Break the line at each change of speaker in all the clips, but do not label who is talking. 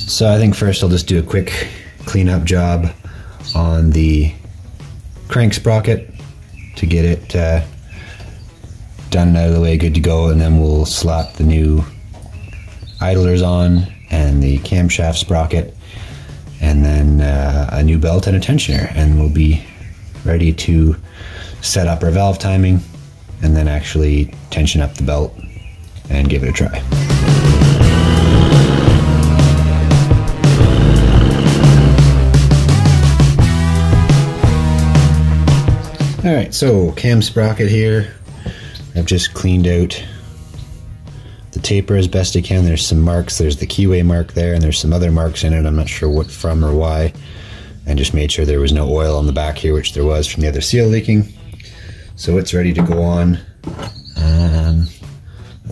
So I think first I'll just do a quick cleanup job on the crank sprocket to get it done and out of the way, good to go, and then we'll slap the new idlers on and the camshaft sprocket, and then a new belt and a tensioner, and we'll be ready to set up our valve timing and then actually tension up the belt and give it a try. Alright, so cam sprocket here. I've just cleaned out the taper as best I can. There's some marks. There's the keyway mark there, and there's some other marks in it. I'm not sure what from or why. And just made sure there was no oil on the back here, which there was from the other seal leaking. So it's ready to go on. I'm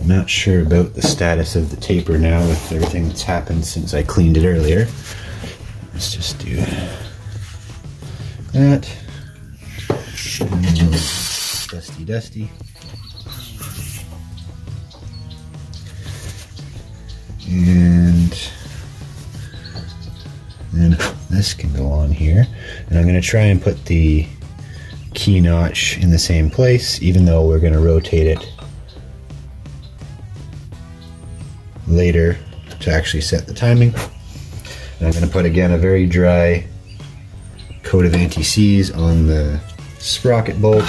not sure about the status of the taper now with everything that's happened since I cleaned it earlier. Let's just do that. Dusty. And then this can go on here. And I'm going to try and put the key notch in the same place, even though we're going to rotate it later to actually set the timing. And I'm going to put again a very dry coat of anti-seize on the sprocket bolt.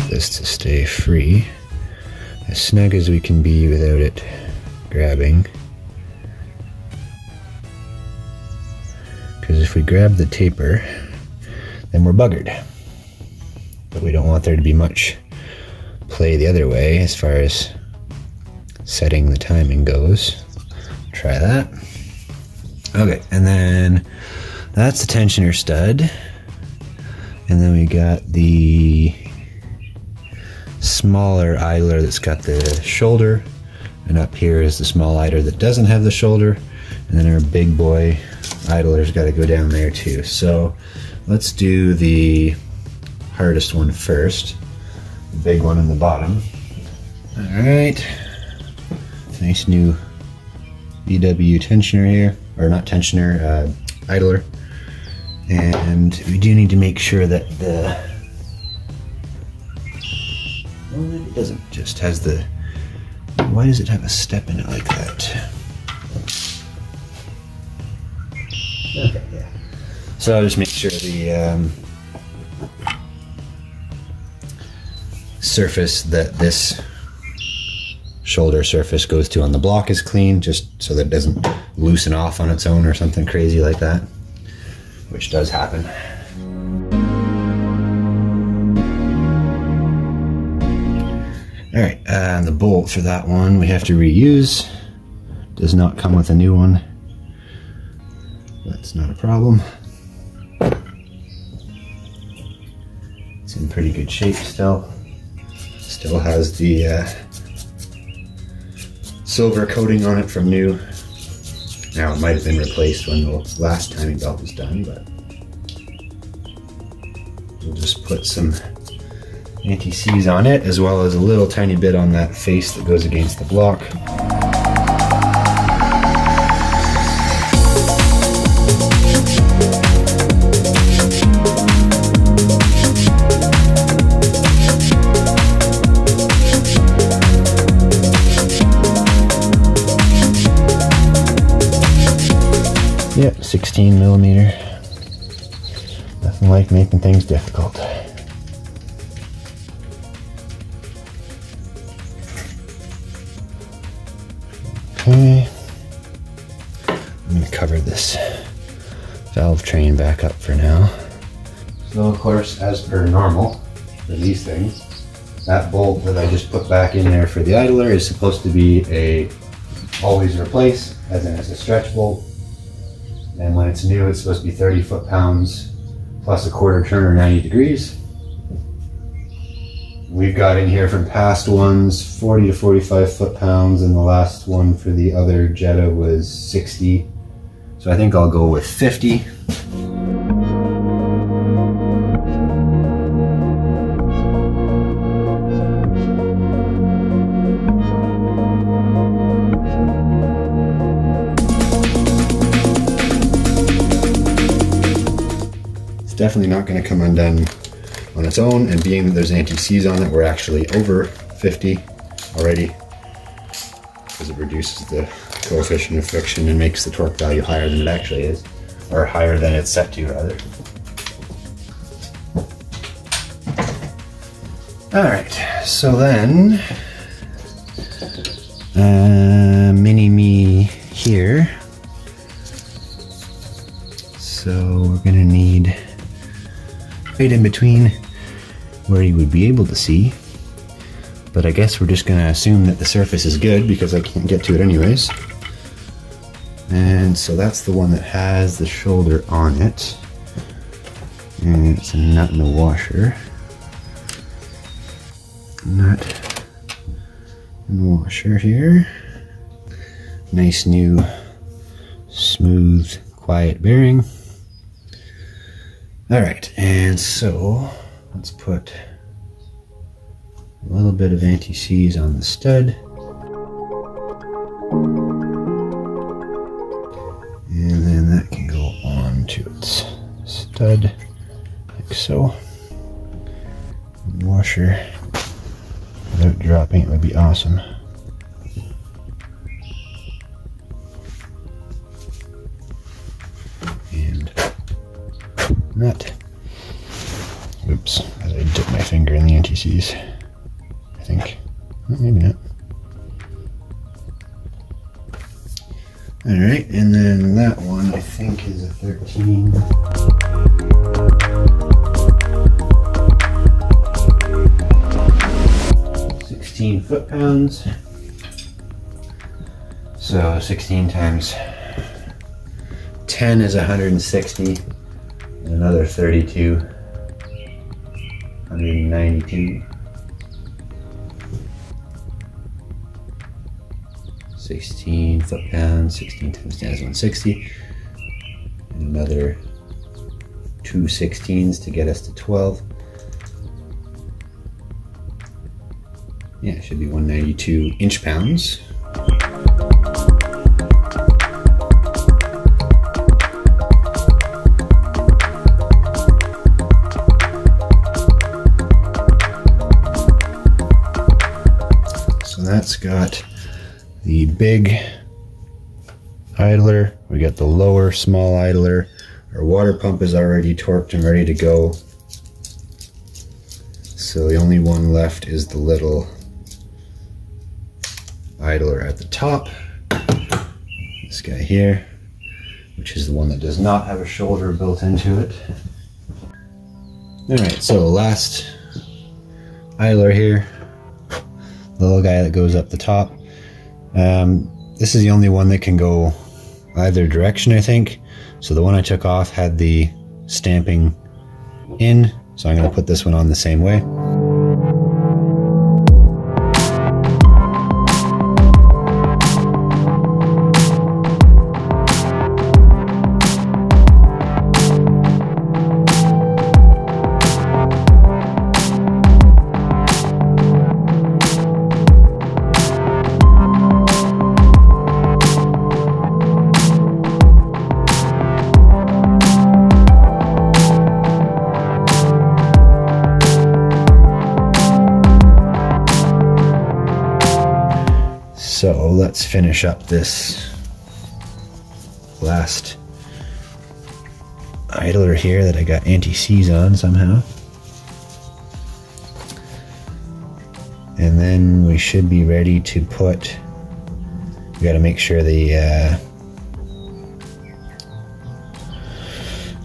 This to stay free, as snug as we can be without it grabbing. Because if we grab the taper, then we're buggered. But we don't want there to be much play the other way as far as setting the timing goes. Try that. Okay, and then that's the tensioner stud. And then we got the smaller idler that's got the shoulder, and up here is the small idler that doesn't have the shoulder, and then our big boy idler's got to go down there too. So let's do the hardest one first, the big one in the bottom. Alright, nice new VW tensioner here, or not tensioner, idler. And we do need to make sure that the, well, it doesn't, just has the, why does it have a step in it like that? Okay, yeah. So I'll just make sure the surface that this shoulder surface goes to on the block is clean, just so that it doesn't loosen off on its own or something crazy like that, which does happen. Alright, the bolt for that one we have to reuse. Does not come with a new one. That's not a problem. It's in pretty good shape still. Still has the silver coating on it from new. Now it might have been replaced when the last timing belt was done, but we'll just put some anti-seize on it, as well as a little tiny bit on that face that goes against the block. Yep, 16 millimeter. Nothing like making things difficult. Okay. I'm going to cover this valve train back up for now. So of course, as per normal for these things, that bolt that I just put back in there for the idler is supposed to be a always replace, as in it's a stretch bolt. And when it's new, it's supposed to be 30 foot-pounds plus a quarter turn or 90 degrees. We've got in here from past ones 40 to 45 foot-pounds, and the last one for the other Jetta was 60. So I think I'll go with 50. definitely not going to come undone on its own, and being that there's anti-seize on it, we're actually over 50 already, because it reduces the coefficient of friction and makes the torque value higher than it actually is, or higher than it's set to, rather. Alright, so then, mini-me here. So we're gonna need right in between where you would be able to see, but I guess we're just gonna assume that the surface is good because I can't get to it anyways. And so that's the one that has the shoulder on it, and it's a nut and a washer. Nut and washer here. Nice new smooth quiet bearing. Alright, and so let's put a little bit of anti-seize on the stud. And then that can go on to its stud, like so. Washer without dropping it would be awesome. And nut. Oops, I dipped my finger in the anti-seize, I think. Well, maybe not. Alright, and then that one I think is a 13. 16 foot-pounds. So 16 times 10 is 160, and another 32, 192. 16 foot-pounds, 16 times 10 is 160, and another 2 16s to get us to 12. Yeah, it should be 192 inch-pounds. So that's got the big idler, we got the lower small idler. Our water pump is already torqued and ready to go. So the only one left is the little idler at the top. This guy here, which is the one that does not have a shoulder built into it. Alright, so last idler here, the little guy that goes up the top. This is the only one that can go either direction, I think. So the one I took off had the stamping in, so I'm going to put this one on the same way. So let's finish up this last idler here that I got anti-seize on somehow. And then we should be ready to put, we got to make sure the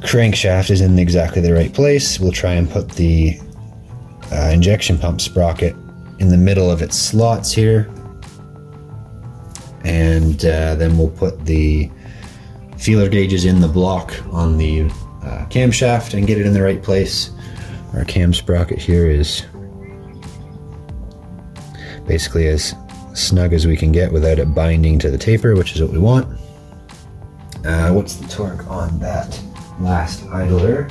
crankshaft is in exactly the right place. We'll try and put the injection pump sprocket in the middle of its slots here. And then we'll put the feeler gauges in the block on the camshaft and get it in the right place. Our cam sprocket here is basically as snug as we can get without it binding to the taper, which is what we want. What's the torque on that last idler?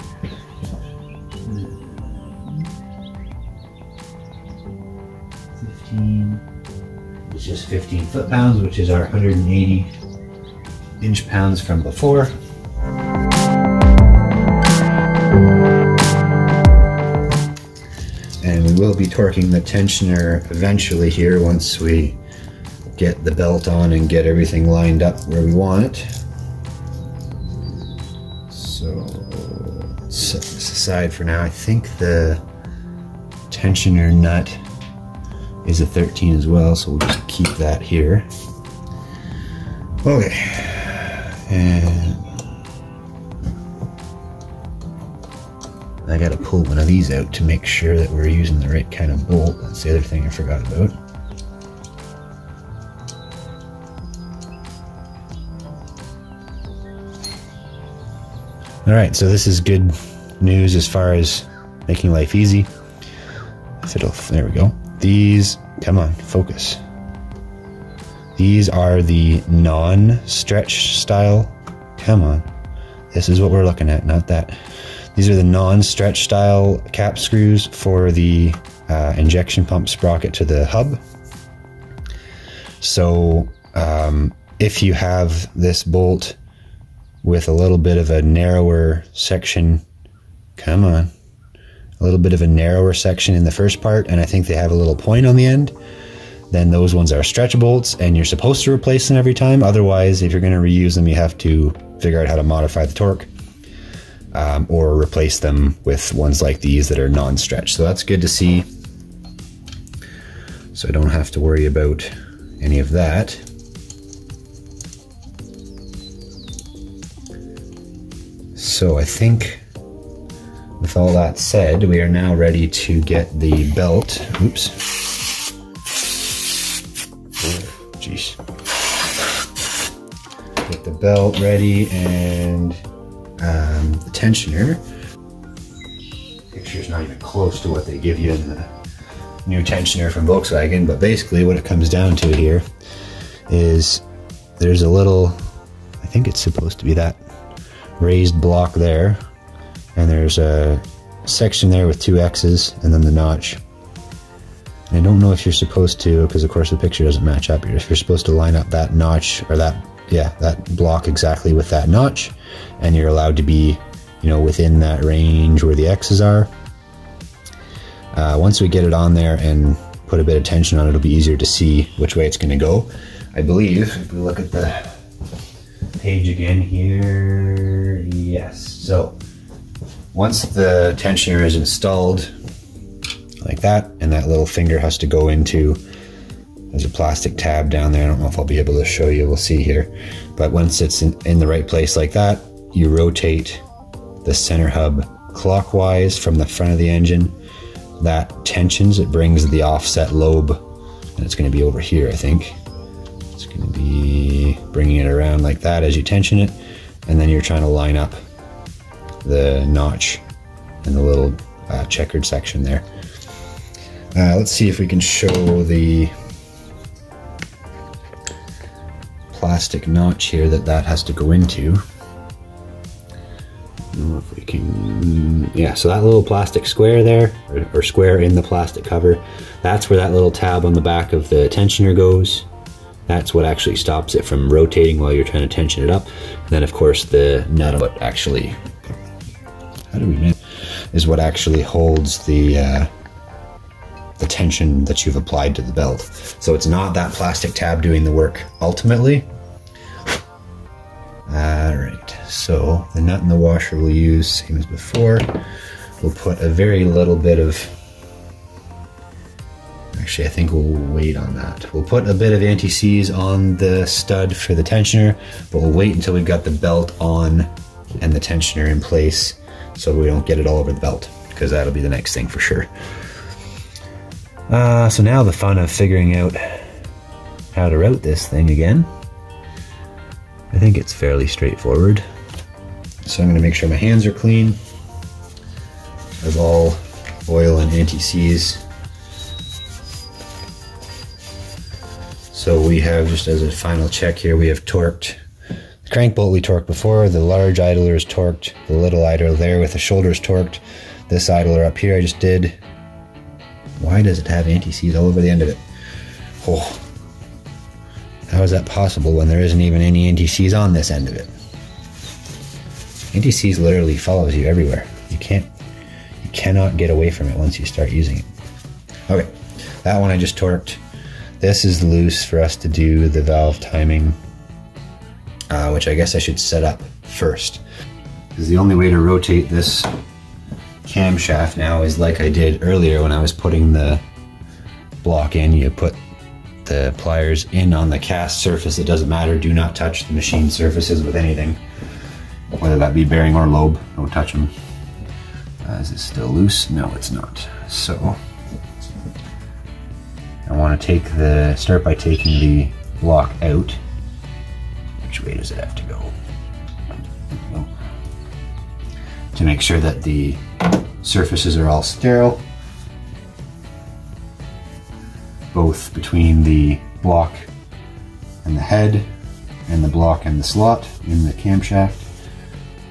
It's just 15 foot-pounds, which is our 180 inch-pounds from before. will be torquing the tensioner eventually here once we get the belt on and get everything lined up where we want it. So let's set this aside for now. I think the tensioner nut is a 13 as well, so we'll just keep that here. Okay, and I gotta pull one of these out to make sure that we're using the right kind of bolt. That's the other thing I forgot about. Alright, so this is good news as far as making life easy. There we go. These, come on, focus. These are the non-stretch style. Come on. This is what we're looking at, not that. These are the non-stretch style cap screws for the injection pump sprocket to the hub. So if you have this bolt with a little bit of a narrower section, come on, a little bit of a narrower section in the first part, and I think they have a little point on the end, then those ones are stretch bolts, and you're supposed to replace them every time. Otherwise, if you're going to reuse them, you have to figure out how to modify the torque, or replace them with ones like these that are non-stretch. So that's good to see. So I don't have to worry about any of that. So I think with all that said, we are now ready to get the belt. Oops. Jeez. Get the belt ready and the tensioner. Picture's not even close to what they give you in the new tensioner from Volkswagen, but basically what it comes down to here is there's a little, I think it's supposed to be that raised block there, and there's a section there with 2 X's and then the notch. And I don't know if you're supposed to, because of course the picture doesn't match up here, if you're supposed to line up that notch or that block exactly with that notch, and you're allowed to be, you know, within that range where the X's are. Once we get it on there and put a bit of tension on it, it'll be easier to see which way it's going to go. I believe if we look at the page again here, yes. So once the tensioner is installed like that, and that little finger has to go into, there's a plastic tab down there. I don't know if I'll be able to show you, we'll see here. But once it's in the right place like that, you rotate the center hub clockwise from the front of the engine. That tensions, it brings the offset lobe, and it's going to be over here, I think. It's going to be bringing it around like that as you tension it, and then you're trying to line up the notch and the little checkered section there. Let's see if we can show the plastic notch here that has to go into. I don't know if we can, yeah, so that little plastic square there, or square in the plastic cover, that's where that little tab on the back of the tensioner goes. That's what actually stops it from rotating while you're trying to tension it up. And then of course the nut, what actually, how do we know, is what actually holds the tension that you've applied to the belt. So it's not that plastic tab doing the work ultimately. Alright, so the nut and the washer we'll use same as before. We'll put a very little bit of, actually I think we'll wait on that. We'll put a bit of anti-seize on the stud for the tensioner, but we'll wait until we've got the belt on and the tensioner in place so we don't get it all over the belt, because that'll be the next thing for sure. So now the fun of figuring out how to route this thing again. I think it's fairly straightforward. So I'm going to make sure my hands are clean of all oil and anti-seize. So we have, just as a final check here, we have torqued the crank bolt we torqued before, the large idler is torqued, the little idler there with the shoulders torqued, this idler up here I just did. Why does it have anti-seize all over the end of it? Oh, how is that possible when there isn't even any anti-seize on this end of it? Anti-seize literally follows you everywhere. You cannot get away from it once you start using it. Okay, that one I just torqued. This is loose for us to do the valve timing, which I guess I should set up first. Because the only way to rotate this camshaft now is like I did earlier when I was putting the block in. You put the pliers in on the cast surface. It doesn't matter. Do not touch the machine surfaces with anything, whether that be bearing or lobe. Don't touch them. Is it still loose? No, it's not. So I want to start by taking the block out. Which way does it have to go? To make sure that the surfaces are all sterile, both between the block and the head, and the block and the slot in the camshaft.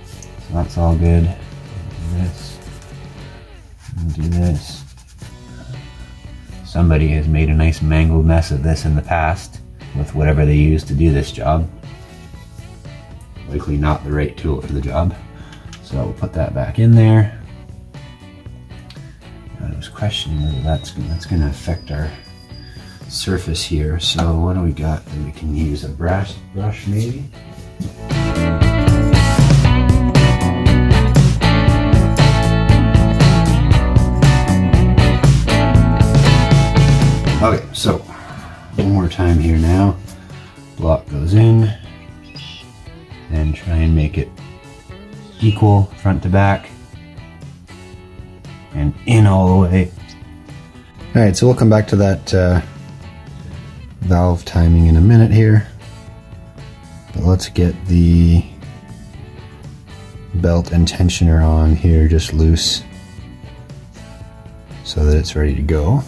So that's all good. Do this. Do this. Somebody has made a nice mangled mess of this in the past with whatever they used to do this job. Likely not the right tool for the job. So we'll put that back in there. I was questioning whether that's going to affect our surface here. So what do we got that we can use? A brush maybe? Okay, so one more time here now. Block goes in, and try and make it equal front to back and in all the way. Alright, so we'll come back to that valve timing in a minute here, but let's get the belt and tensioner on here just loose so that it's ready to go.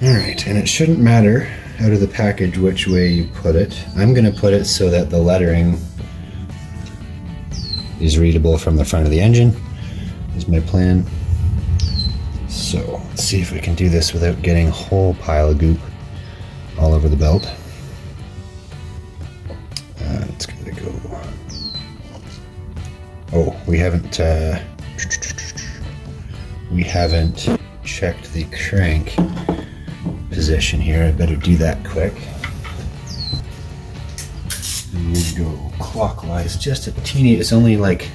Alright, and it shouldn't matter out of the package which way you put it. I'm going to put it so that the lettering is readable from the front of the engine, is my plan. So let's see if we can do this without getting a whole pile of goop all over the belt. It's gonna go. Oh, we haven't checked the crank position here. I better do that quick. You go clockwise, just a teeny, it's only like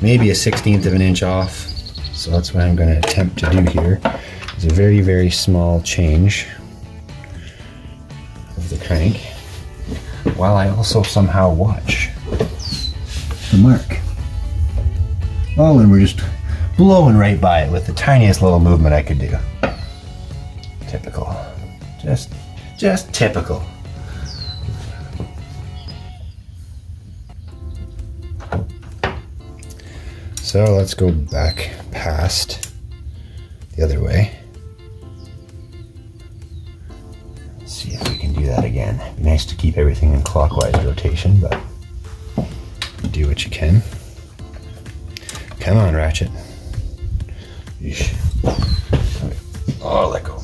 maybe a 1/16 of an inch off, so that's what I'm going to attempt to do here. It's a very, very small change of the crank, while I also somehow watch the mark. Oh, and we're just blowing right by it with the tiniest little movement I could do. Typical. Just typical. So let's go back past the other way. Let's see if we can do that again. It'd be nice to keep everything in clockwise rotation, but do what you can. Come on, ratchet. Yeesh. Oh, let go.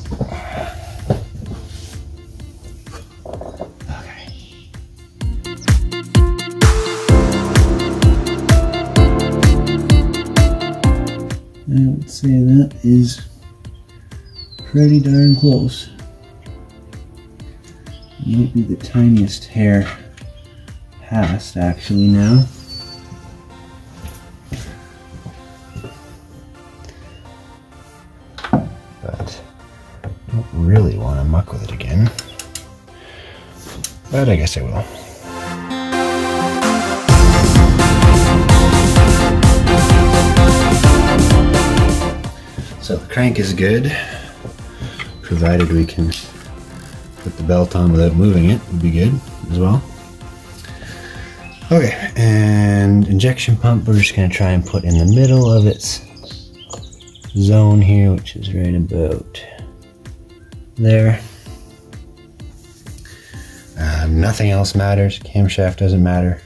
I would say that is pretty darn close. It might be the tiniest hair past actually now. But I don't really want to muck with it again. But I guess I will. So the crank is good, provided we can put the belt on without moving it, would be good as well. Okay, and injection pump we're just going to try and put in the middle of its zone here, which is right about there. Nothing else matters. Camshaft doesn't matter.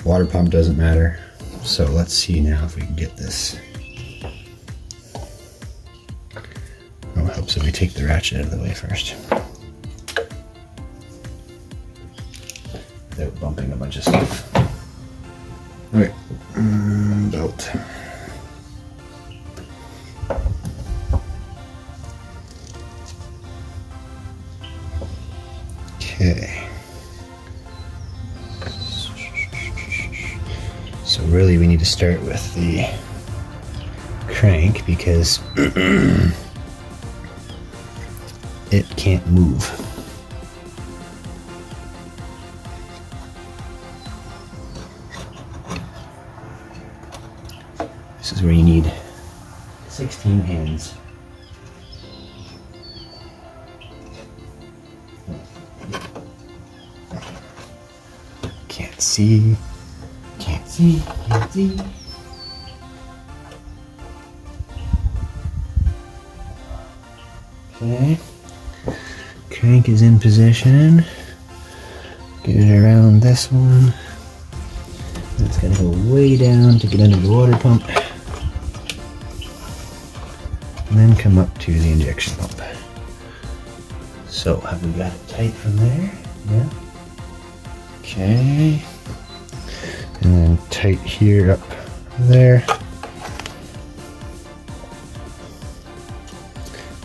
Water pump doesn't matter. So let's see now if we can get this. Oh, it helps if we take the ratchet out of the way first, without bumping a bunch of stuff. Okay, belt. Okay. So really we need to start with the crank because it can't move. This is where you need 16 hands. Can't see. Can't see. Can't see. Okay. Crank is in position. Get it around this one. It's gonna go way down to get under the water pump. And then come up to the injection pump. So, have we got it tight from there? Yeah. Okay. And then tight here up there.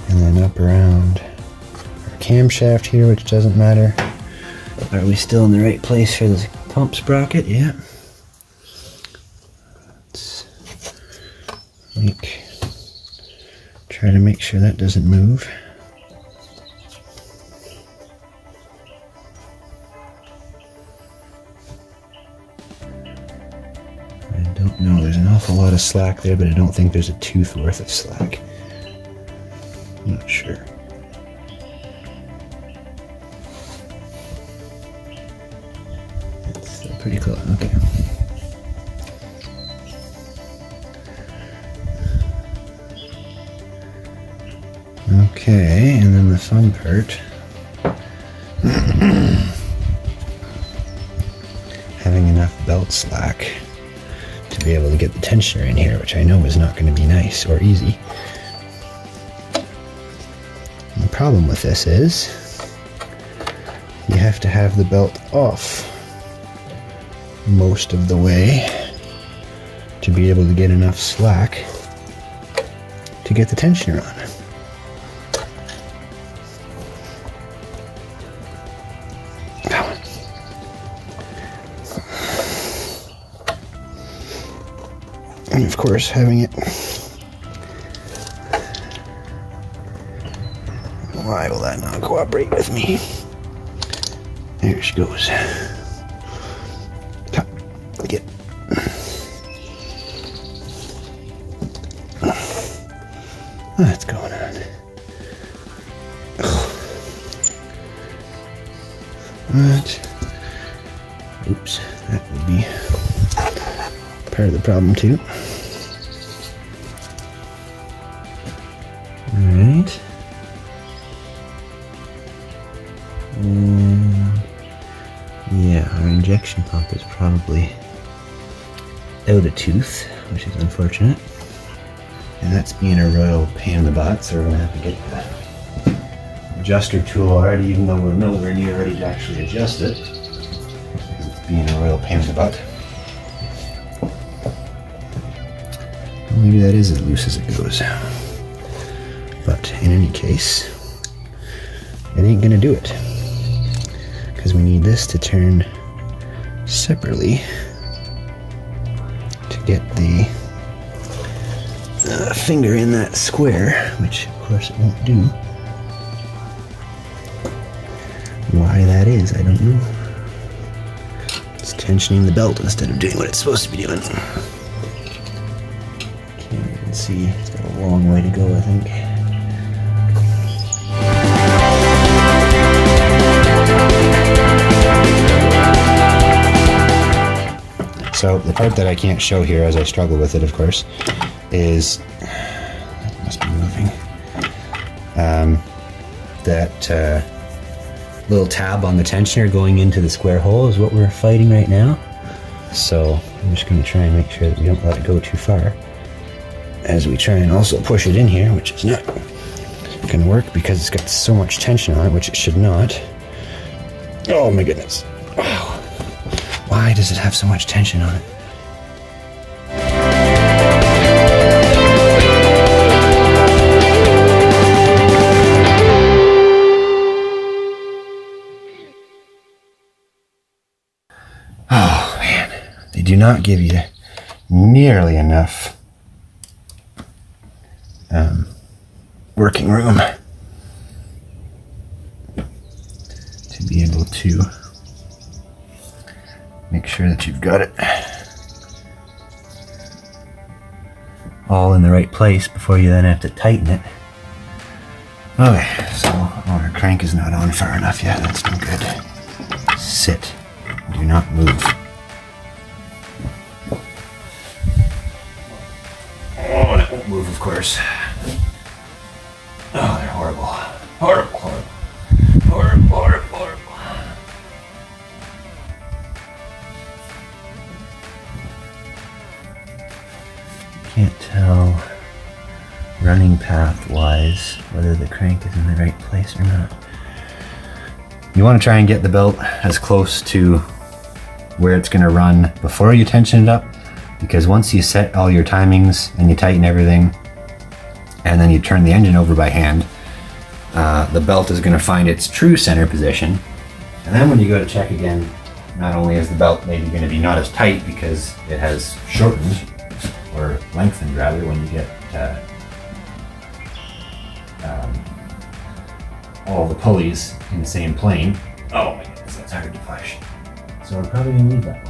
And then up around our camshaft here, which doesn't matter. Are we still in the right place for the pump sprocket? Yeah. Let's try to make sure that doesn't move. I don't know, there's an awful lot of slack there, but I don't think there's a tooth worth of slack. I'm not sure. It's still pretty close, okay. Okay, and then the fun part. Having enough belt slack to be able to get the tensioner in here, which I know is not going to be nice or easy. And the problem with this is you have to have the belt off most of the way to be able to get enough slack to get the tensioner on. And of course, having it. Why will that not cooperate with me? There she goes. Get. What's going on? What? Oops, that would be part of the problem too. Alright. Yeah, our injection pump is probably out of tooth, which is unfortunate. And that's being a royal pain in the butt, so we're going to have to get the adjuster tool already, even though we're nowhere near ready to actually adjust it. It's being a royal pain in the butt. Maybe that is as loose as it goes. But in any case, it ain't gonna do it. Because we need this to turn separately to get the finger in that square, which of course it won't do. Why that is, I don't know. It's tensioning the belt instead of doing what it's supposed to be doing. Can't even see, it's got a long way to go, I think. So the part that I can't show here as I struggle with it, of course, is, it must be moving, that little tab on the tensioner going into the square hole is what we're fighting right now. So I'm just going to try and make sure that we don't let it go too far as we try and also push it in here, which is not going to work because it's got so much tension on it, which it should not. Oh my goodness. Wow. Why does it have so much tension on it? do not give you nearly enough working room to be able to make sure that you've got it all in the right place before you then have to tighten it. Okay, so our crank is not on far enough yet. That's no good. Sit. Do not move. Oh, it won't move, of course. Oh, they're horrible. Horrible, horrible. Horrible, horrible, horrible. Can't tell running path wise whether the crank is in the right place or not. You want to try and get the belt as close to where it's going to run before you tension it up, because once you set all your timings and you tighten everything and then you turn the engine over by hand, the belt is going to find its true center position, and then when you go to check again, not only is the belt maybe going to be not as tight because it has shortened or lengthened rather when you get all the pulleys in the same plane. Oh my goodness, that's hard to push. So we're probably going to leave that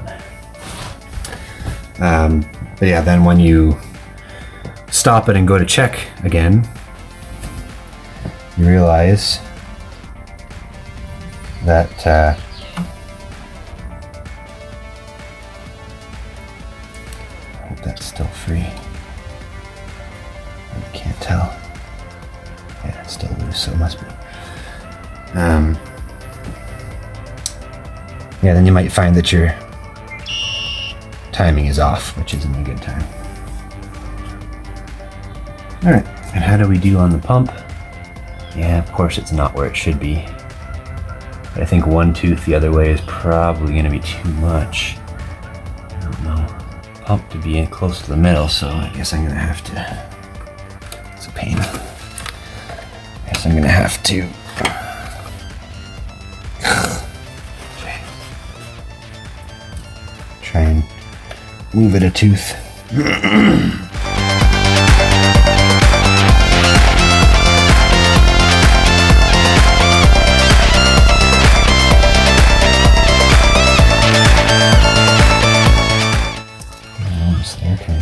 one. But yeah, then when you stop it and go to check again, you realize that I hope that's still free. I can't tell. Yeah, it's still loose, so it must be. Yeah, then you might find that your timing is off, which isn't a good time. Alright, and how do we do on the pump? Yeah, of course it's not where it should be. But I think one tooth the other way is probably going to be too much. I don't know. Pump to be in close to the middle, so I guess I'm going to have to... It's a pain. I guess I'm going to have to... try and move it a tooth.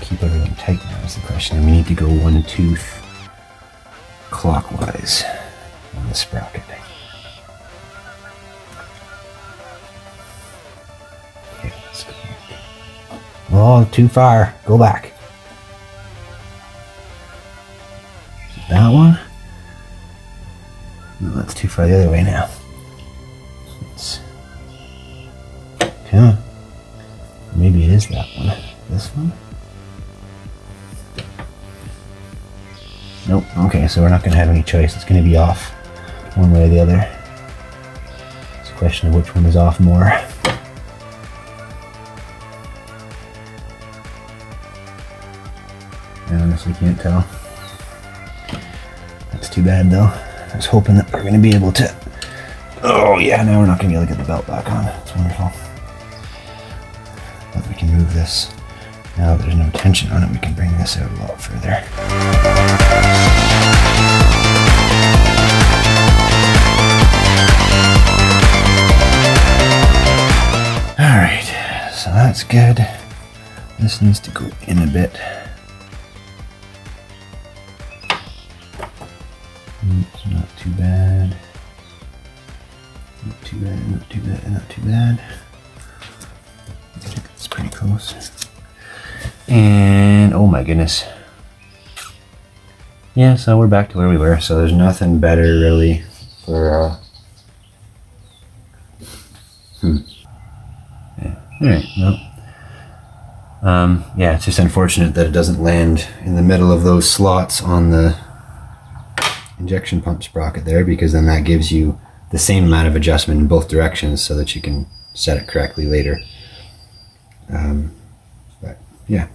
Keep everything tight now is the question, and we need to go one tooth clockwise on the sprocket. Okay, let's go. Oh, too far. Go back. Is it that one? No, that's too far the other way now. Come on. Maybe it is that one. This one? Nope. Okay, so we're not going to have any choice. It's going to be off one way or the other. It's a question of which one is off more. I honestly can't tell. That's too bad though. I was hoping that we're going to be able to... Oh yeah, now we're not going to be able to get the belt back on. That's wonderful. But we can move this. Now that there's no tension on it, we can bring this out a lot further. Alright, so that's good. This needs to go in a bit. It's not too bad. Not too bad, not too bad, not too bad. I think it's pretty close. And oh my goodness. Yeah, so we're back to where we were, so there's nothing better really for yeah. Alright, well. Yeah, it's just unfortunate that it doesn't land in the middle of those slots on the injection pump sprocket there, because then that gives you the same amount of adjustment in both directions so that you can set it correctly later. But yeah.